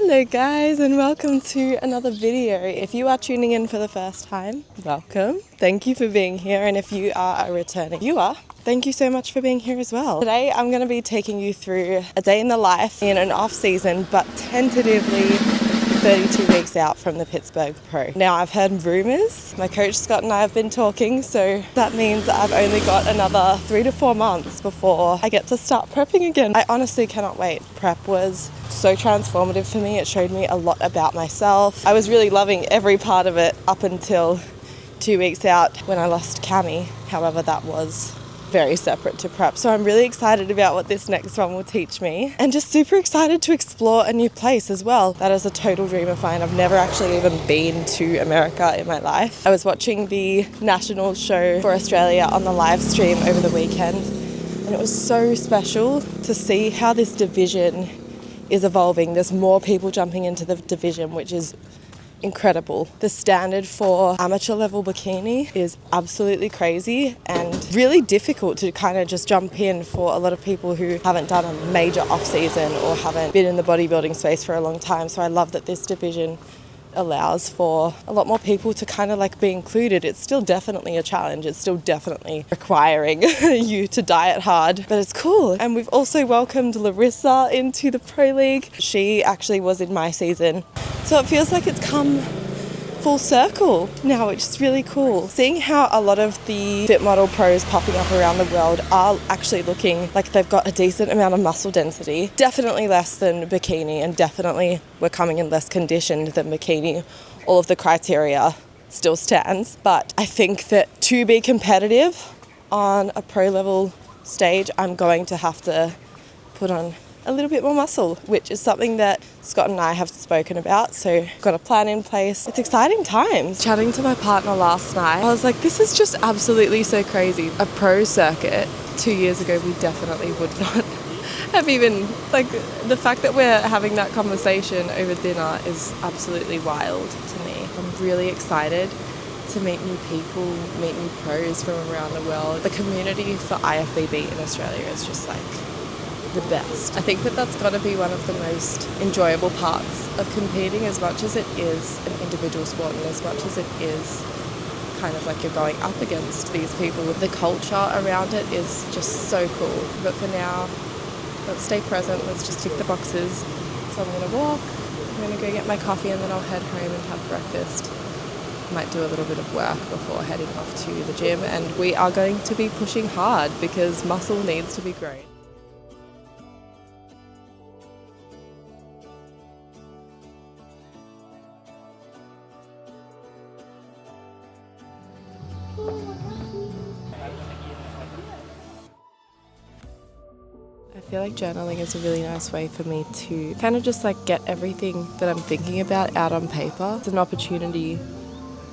Hello guys, and welcome to another video. If you are tuning in for the first time, welcome. Thank you for being here, and if you are a returning viewer, thank you so much for being here as well. Today I'm going to be taking you through a day in the life in an off season, but tentatively 32 weeks out from the Pittsburgh Pro. Now I've heard rumours, my coach Scott and I have been talking, so that means I've only got another 3 to 4 months before I get to start prepping again. I honestly cannot wait. Prep was so transformative for me. It showed me a lot about myself. I was really loving every part of it up until 2 weeks out when I lost Cami. However, that was very separate to prep. So I'm really excited about what this next one will teach me, and just super excited to explore a new place as well. That is a total dream of mine. I've never actually even been to America in my life. I was watching the national show for Australia on the live stream over the weekend, and it was so special to see how this division is evolving. There's more people jumping into the division, which is incredible. The standard for amateur level bikini is absolutely crazy and really difficult to kind of just jump in for a lot of people who haven't done a major off season or haven't been in the bodybuilding space for a long time. So I love that this division allows for a lot more people to kind of like be included. It's still definitely a challenge. It's still definitely requiring you to diet hard, but it's cool. And we've also welcomed Larissa into the Pro League. She actually was in my season, so it feels like it's come full circle now, which is really cool. Seeing how a lot of the Fit Model Pros popping up around the world are actually looking like they've got a decent amount of muscle density. Definitely less than bikini, and definitely we're coming in less conditioned than bikini. All of the criteria still stands, but I think that to be competitive on a pro level stage, I'm going to have to put on a little bit more muscle, which is something that Scott and I have spoken about. So got a plan in place. It's exciting times. Chatting to my partner last night, I was like, this is just absolutely so crazy. A pro circuit 2 years ago, we definitely would not have even, like, the fact that we're having that conversation over dinner is absolutely wild to me. I'm really excited to meet new people, meet new pros from around the world. The community for IFBB in Australia is just like the best. I think that that's got to be one of the most enjoyable parts of competing, as much as it is an individual sport and as much as it is kind of like you're going up against these people. The culture around it is just so cool. But for now, let's stay present, let's just tick the boxes. So I'm going to walk, I'm going to go get my coffee, and then I'll head home and have breakfast. Might do a little bit of work before heading off to the gym, and we are going to be pushing hard because muscle needs to be grown. I feel like journaling is a really nice way for me to kind of just like get everything that I'm thinking about out on paper. It's an opportunity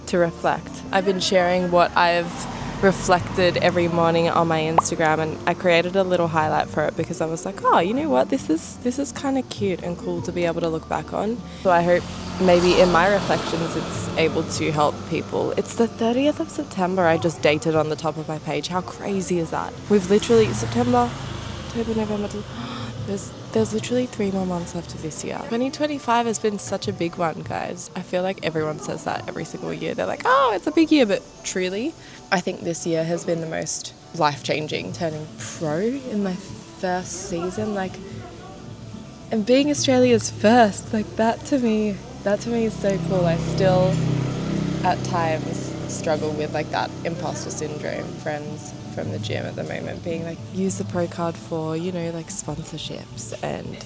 to reflect. I've been sharing what I've reflected every morning on my Instagram, and I created a little highlight for it because I was like, oh, you know what, this is kind of cute and cool to be able to look back on. So I hope maybe in my reflections it's able to help people. It's the 30th of September. I just dated on the top of my page. How crazy is that? We've literally September, October, November, there's literally 3 more months left of this year. 2025 has been such a big one, guys. I feel like everyone says that every single year. They're like, oh, it's a big year, but truly, I think this year has been the most life-changing. Turning pro in my first season, like, and being Australia's first, like that to me is so cool. I still, at times, struggle with like that imposter syndrome. Friends from the gym at the moment being like, use the pro card for, you know, like sponsorships and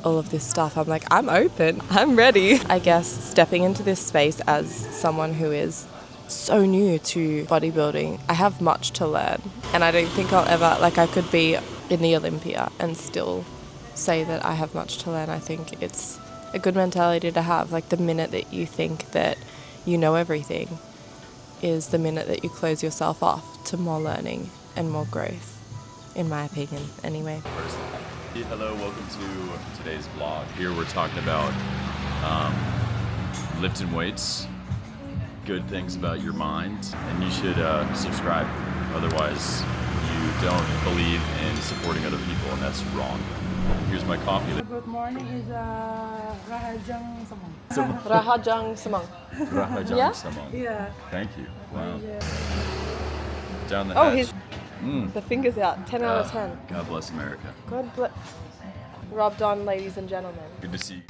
all of this stuff. I'm like, I'm open, I'm ready. I guess stepping into this space as someone who is so new to bodybuilding, I have much to learn, and I don't think I'll ever, like, I could be in the Olympia and still say that I have much to learn. I think it's a good mentality to have. Like, the minute that you think that you know everything is the minute that you close yourself off to more learning and more growth, in my opinion, anyway. Hello, welcome to today's vlog. Here we're talking about lifting weights, good things about your mind, and you should subscribe. Otherwise, you don't believe in supporting other people, and that's wrong. Here's my coffee. Good morning, is Rahel Rahajang Samong. Rahajang Yeah? Samong. Yeah. Thank you. Wow. Down the Oh, hatch. he's the fingers out. 10 out of 10. God bless America. God bless. Rubbed on, ladies and gentlemen. Good to see you.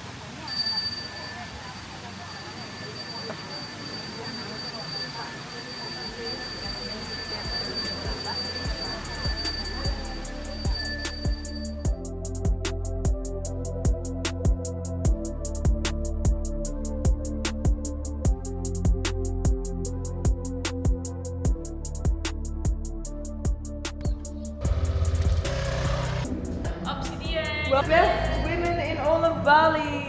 Well, best women in all of Bali.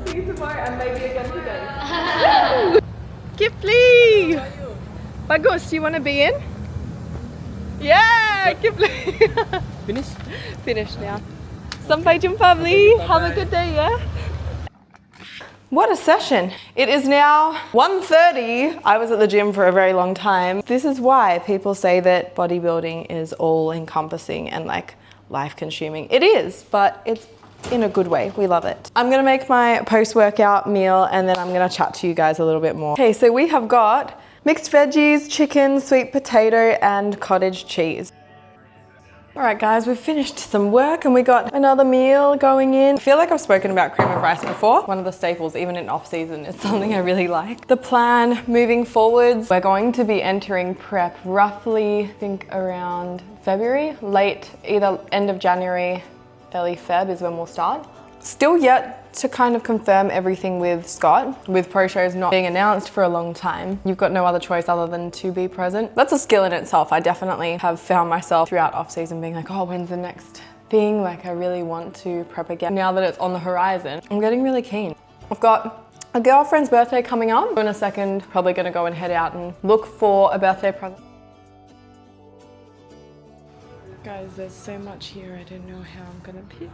See you tomorrow and maybe again today. Kipli! Bagus, do you want to be in? Yeah, Kipli! Finish? Finished now. Sampai jumpa, Bli. Have a good day, yeah? What a session. It is now 1:30. I was at the gym for a very long time. This is why people say that bodybuilding is all encompassing and like life consuming. It is, but it's in a good way. We love it. I'm gonna make my post-workout meal and then I'm gonna chat to you guys a little bit more. Okay, so we have got mixed veggies, chicken, sweet potato, and cottage cheese. All right guys, we've finished some work and we got another meal going in. I feel like I've spoken about cream of rice before. One of the staples, even in off season, is something I really like. The plan moving forwards, we're going to be entering prep roughly, I think around February, late, either end of January, early Feb is when we'll start. Still yet to kind of confirm everything with Scott. With pro shows not being announced for a long time, you've got no other choice other than to be present. That's a skill in itself. I definitely have found myself throughout off season being like, oh, when's the next thing? Like I really want to prep again. Now that it's on the horizon, I'm getting really keen. I've got a girlfriend's birthday coming up. In a second, probably gonna go and head out and look for a birthday present. Guys, there's so much here, I don't know how I'm gonna pick.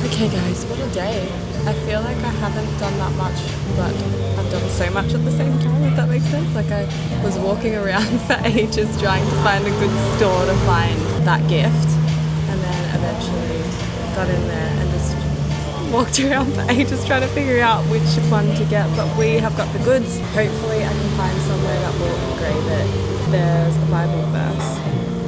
Okay guys, what a day. I feel like I haven't done that much, but I've done so much at the same time, if that makes sense. Like I was walking around for ages trying to find a good store to find that gift, and then eventually got in there and just walked around for ages trying to figure out which one to get, but we have got the goods. Hopefully I can find somewhere that will engrave it. There's a Bible verse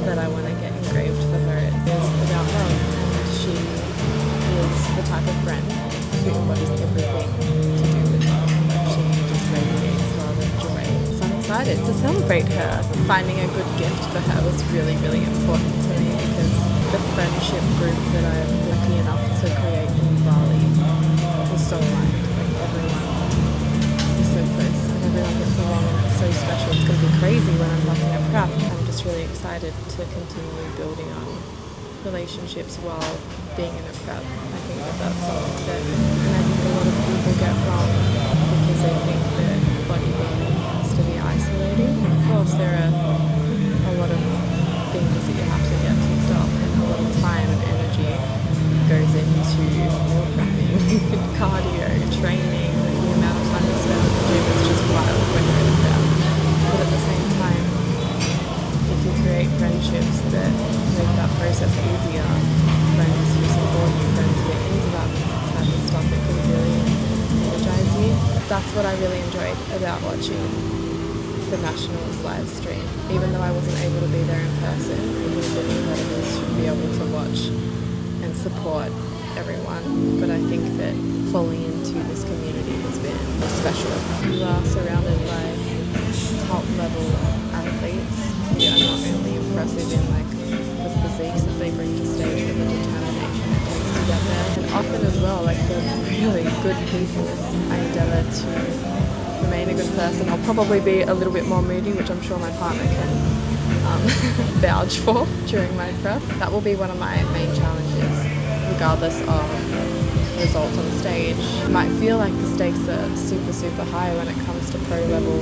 that I want to get engraved for her. It says about love, and she is the type of friend who embodies everything to do with love. She just radiates love and joy. So I'm excited to celebrate her. Finding a good gift for her was really, really important to me because the friendship group that I'm lucky enough to create in Bali is so kind. Like everyone is so close and everyone gets along and it's so special. It's going to be crazy when I'm back in a prep. I'm just really excited to continue building on relationships while being in a prep. I think that that's something that I think a lot of people get wrong because they think that bodybuilding has to be isolating. Of course, there are a lot of things that you have to get ticked off and a lot of time and energy go about watching the Nationals live stream. Even though I wasn't able to be there in person, it would have been incredible to be able to watch and support everyone. But I think that falling into this community has been special. You are surrounded by top level athletes who are not only impressive in like the physiques that they bring to stage, but the determination it takes to get there. And often as well, like the really good people, I endeavour to remain a good person. I'll probably be a little bit more moody, which I'm sure my partner can vouch for during my prep. That will be one of my main challenges, regardless of results on stage. It might feel like the stakes are super high when it comes to pro level,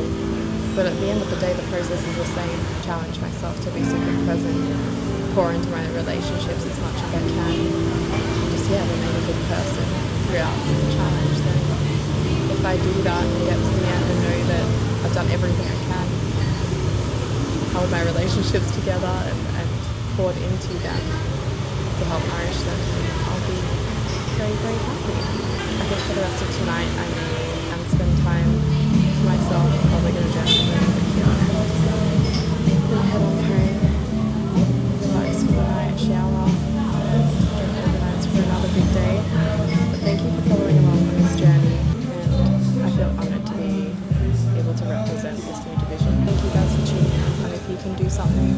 but at the end of the day, the process is the same. Challenge myself to be super present, pour into my relationships as much as I can, and just remain a good person throughout the challenge. Then if I do that and get to the end and know that I've done everything I can, held my relationships together and poured into them to help nourish them, I'll be very happy. I think for the rest of tonight I may spend time to myself. I'm probably going to journal a little bit here and then head off home, relax for the night, shower, and organise for another big day. But thank you for following along on this journey, and I feel honoured to be able to represent this new division. Thank you guys for tuning in, and if you can do something